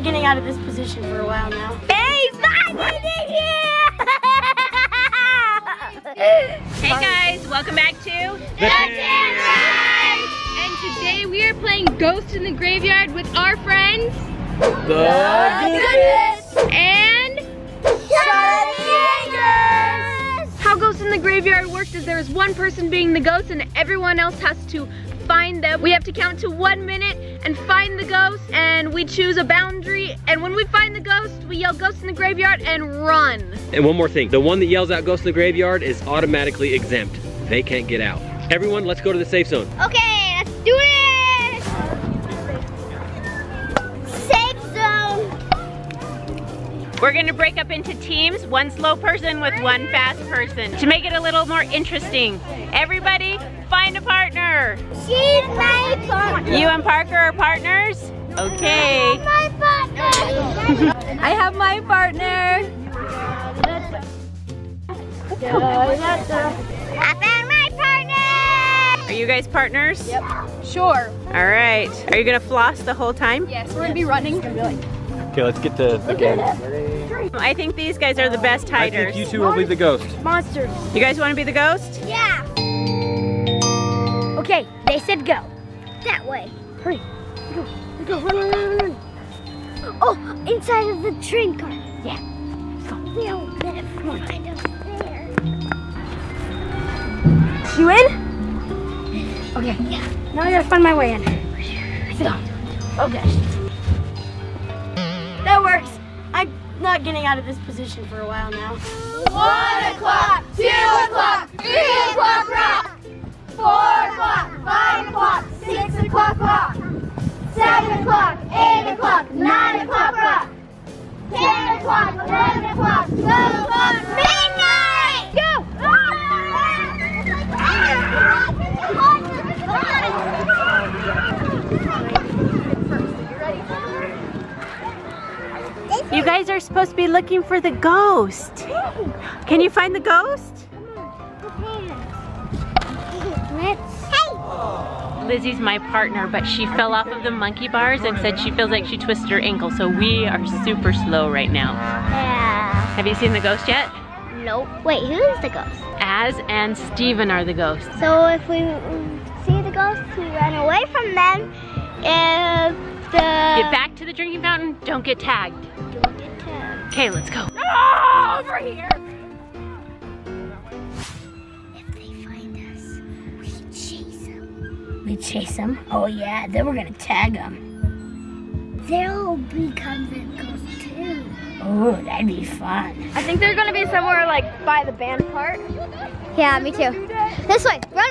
getting out of this position for a while now. Hey, hey guys, welcome back to the Tannerites! And today we are playing Ghost in the Graveyard with our friends, The Goodness and How Ghost in the Graveyard works is there is one person being the ghost and everyone else has to find them. We have to count to 1 minute and find the ghost, and we choose a boundary, and when we find the ghost, we yell ghost in the graveyard and run. And one more thing, the one that yells out ghost in the graveyard is automatically exempt. They can't get out. Everyone, let's go to the safe zone. Okay, let's do it! Safe zone. We're gonna break up into teams, one slow person with one fast person, to make it a little more interesting. Everybody, find a partner. She's my partner. You and Parker are partners? Okay. My partner. I have my partner. I found my partner. Are you guys partners? Yep. Sure. All right. Are you gonna floss the whole time? Yes, we're gonna be running. Okay, let's get to the game. I think these guys are the best I hiders. think you two will be the ghost. Monsters. You guys want to be the ghost? Yeah. Okay, they said go. That way. Hurry. Let's go. Run. Oh, inside of the train car. Yeah. Let's go. No, come on. Kind of there. You in? Okay. Yeah. Now I gotta find my way in. Sit down. Okay. That works. I'm not getting out of this position for a while now. 1 o'clock, 2 o'clock, 3 o'clock rock, 4 o'clock, 5 o'clock, 6 o'clock rock, 7 o'clock, 8 o'clock, 9 o'clock rock, 10 o'clock, 11 o'clock, 12 o'clock, midnight! Go! You guys are supposed to be looking for the ghost. Can you find the ghost? Lizzie's my partner, but she fell off of the monkey bars and said she feels like she twisted her ankle, so we are super slow right now. Yeah. Have you seen the ghost yet? Nope. Wait, who is the ghost? Az and Steven are the ghosts. So if we see the ghost, we run away from them. If the... Get back to the drinking fountain, don't get tagged. Don't get tagged. Okay, let's go. Oh, over here. If they find us, we chase them. We chase them? Oh yeah, then we're gonna tag them. They'll become the ghost too. Oh, that'd be fun. I think they're gonna be somewhere like by the band part. Yeah, me too. This way. Run.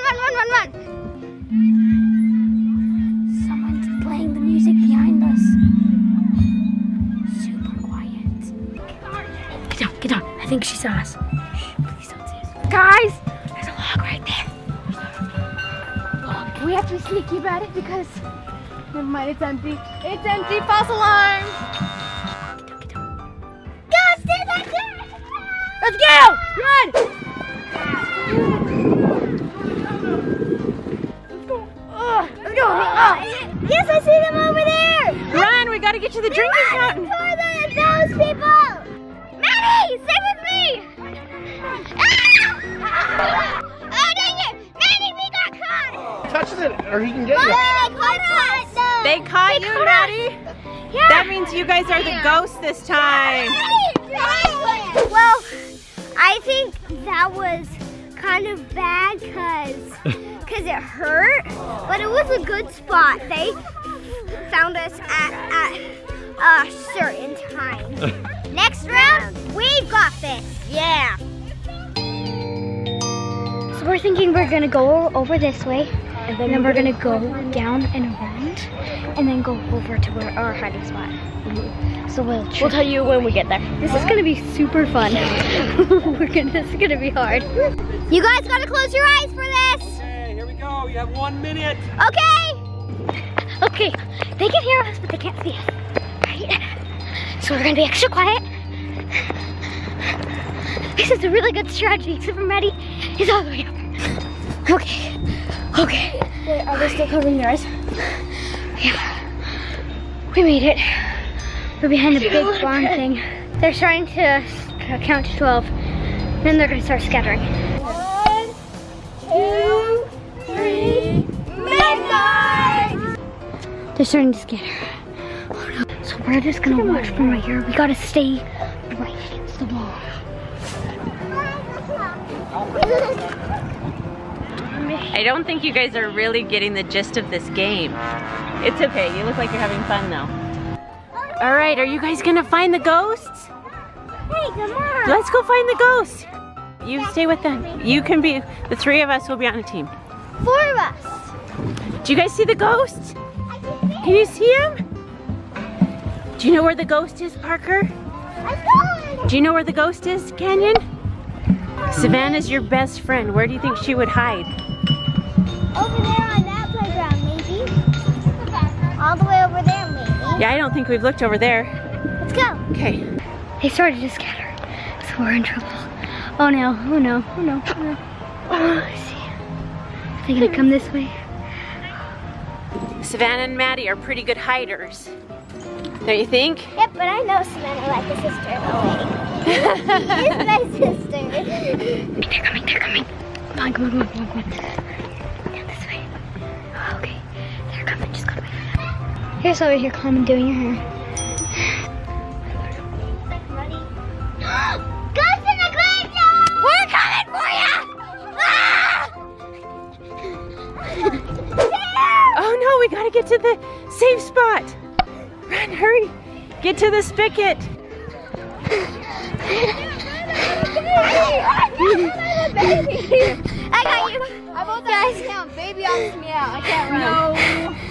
Someone's playing the music behind us. Super quiet. Get down. I think she saw us. Shh, please don't see us. Guys, there's a log right there. We have to be sneaky about it because never mind, it's empty. It's empty. False alarm. Get down. Ghost in the graveyard! Let's go! Run! Let's go. Yes, I see them over there! Run, we gotta get to the drinking fountain. For those people! Maddie, stay with me! Ah! Oh, dang it! Maddie, we got caught! Touches it, or he can get you. They caught you, Maddie? Yeah. That means you guys are the ghosts this time. Well, I think that was kind of bad because it hurt, but it was a good spot. They found us at a certain time. Next round, we've got this. Yeah. So we're thinking we're gonna go over this way, and then we're gonna go down and around, and then go over to where our hiding spot. So we'll tell you when we get there. This is gonna be super fun. This is gonna be hard. You guys gotta close your eyes for this. Okay, here we go. You have 1 minute. Okay. They can hear us, but they can't see us. Right? So we're gonna be extra quiet. This is a really good strategy, except for Maddie is all the way up. Okay. Wait, are they still covering their eyes? Yeah. We made it. We're behind a big barn thing. They're starting to count to 12. Then they're gonna start scattering. 1, 2, 3, midnight! They're starting to scatter. Oh no. So we're just gonna watch from right here. We gotta stay right against the wall. I don't think you guys are really getting the gist of this game. It's okay, you look like you're having fun though. All right, are you guys gonna find the ghosts? Hey, come on. Let's go find the ghosts. You stay with them. You can be, the 3 of us will be on a team. 4 of us. Do you guys see the ghosts? Can you see them? Do you know where the ghost is, Parker? Do you know where the ghost is, Canyon? Savannah's your best friend. Where do you think she would hide? Over there on that playground, maybe. All the way over there, maybe. Yeah, I don't think we've looked over there. Let's go. Okay. They started to scatter, so we're in trouble. Oh no, oh no, oh no, oh no. Oh, I see. Are they gonna come this way? Savannah and Maddie are pretty good hiders. Don't you think? Yep, but I know Savannah like a sister in a way. She's my sister. They're coming, they're coming. Come on, come on, come on, come on, come on. Down this way. Oh, okay, they're coming, just gotta wait for them. Here's over here, Clem, doing your hair. Ghost in the graveyard! We're coming for you! Ah! Oh no, we gotta get to the safe spot. Run, hurry. Get to the spigot. I got you. I both guys count. Baby opts me out. I can't run. No.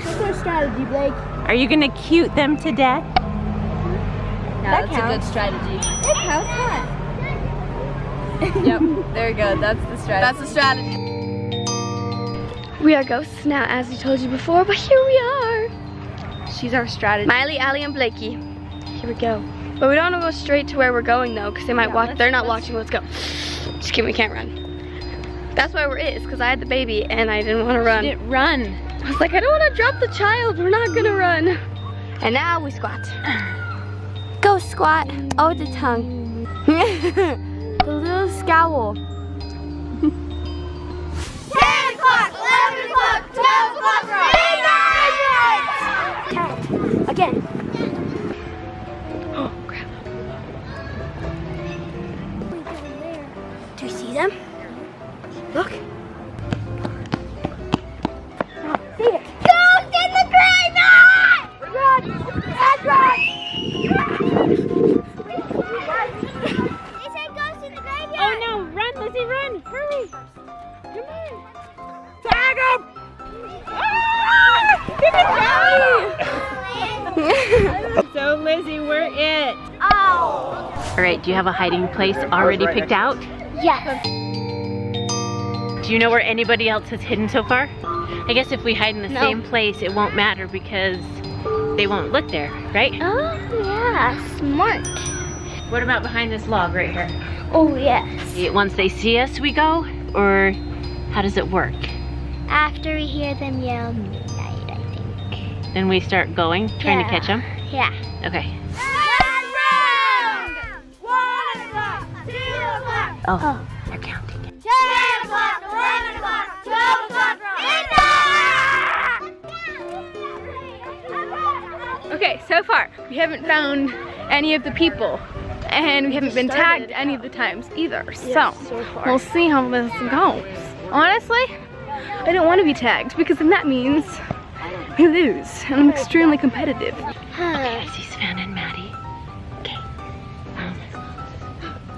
What's our strategy, Blake? Are you gonna cute them to death? That's a good strategy. That counts, huh? Yep, there you go. That's the strategy. That's the strategy. We are ghosts now, as we told you before, but here we are. She's our strategy. Miley, Allie, and Blakey. Here we go. But we don't want to go straight to where we're going though, because they might walk. They're not watching. Let's go. Just kidding. We can't run. That's why we're is, because I had the baby and I didn't want to run. You didn't run. I was like, I don't want to drop the child. We're not gonna run. And now we squat. Go squat. Oh, the tongue. The little scowl. 10 o'clock, 11 o'clock, 12 o'clock, midnight! Again. Oh, crap. Do you see them? Look. See it. Ghost in the graveyard! Run! That's right! They said ghost in the graveyard. Oh no, run, Lizzie, run. Hurry. Come on. Tag him! So Lizzie, we're it. Oh. All right, do you have a hiding place already picked out? Yes. Do you know where anybody else has hidden so far? I guess if we hide in the same place, it won't matter because they won't look there, right? Oh, yeah. Smart. What about behind this log right here? Oh, yes. Once they see us, we go? Or how does it work? After we hear them yell midnight, I think. Then we start going, trying to catch them? Yeah. Okay. Round! 1 o'clock, 2 o'clock, Oh, they're counting. 10 o'clock, 11 o'clock, 12 o'clock, midnight! Okay, so far we haven't found any of the people, and we haven't been tagged any of the times either. So we'll see how this goes. Honestly, I don't want to be tagged because then that means we lose, and I'm extremely competitive. Okay, I see Savannah and Maddie. Okay.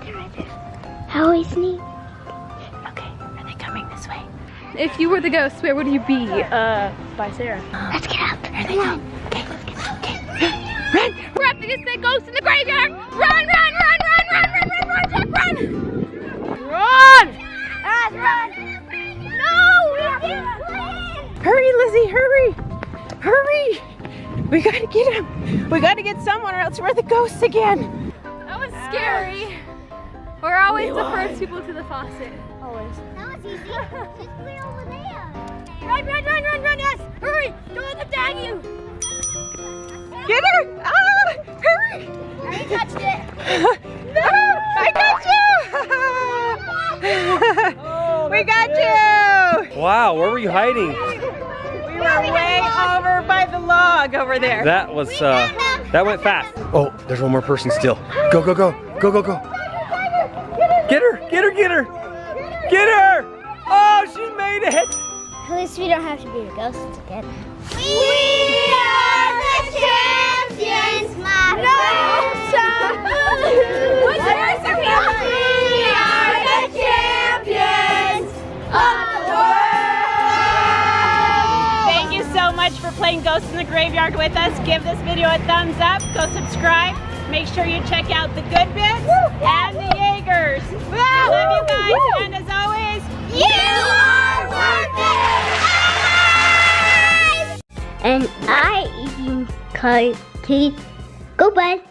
They're right there. How is he? Okay, are they coming this way? If you were the ghost, where would you be? By Sarah. Let's get out. Here they go. Okay, let's get out. Okay. Run! We're up against the ghost in the graveyard! Run, run, run, run, run, run, run, run, run! Run! Run! No! We didn't win! Hurry, Lizzie, hurry! Hurry! We gotta get him. We gotta get someone or else we're the ghosts again. That was scary. We're always the first people to the faucet. Always. That was easy. Just way over there. Run, run, run, run, run, yes! Hurry! Don't let them tag you! Get her! Ah! Hurry! touched it. I got you! We got you! Wow, where were you hiding? We were way over by the log over there. That was, that went fast. Oh, there's one more person still. Go, go, go. Go, go, go. Get her, get her, get her. Get her! Oh, she made it. At least we don't have to be a ghost together. We are the champions, my friends. What's yours, Sophia? We are the champions of the world. Thank you so much for playing Ghosts in the Graveyard with us. Give this video a thumbs up. Go subscribe. Make sure you check out the good bits and the Jaegers. Love you guys, and as always, You are worth it. And I eating cake. Go, bud.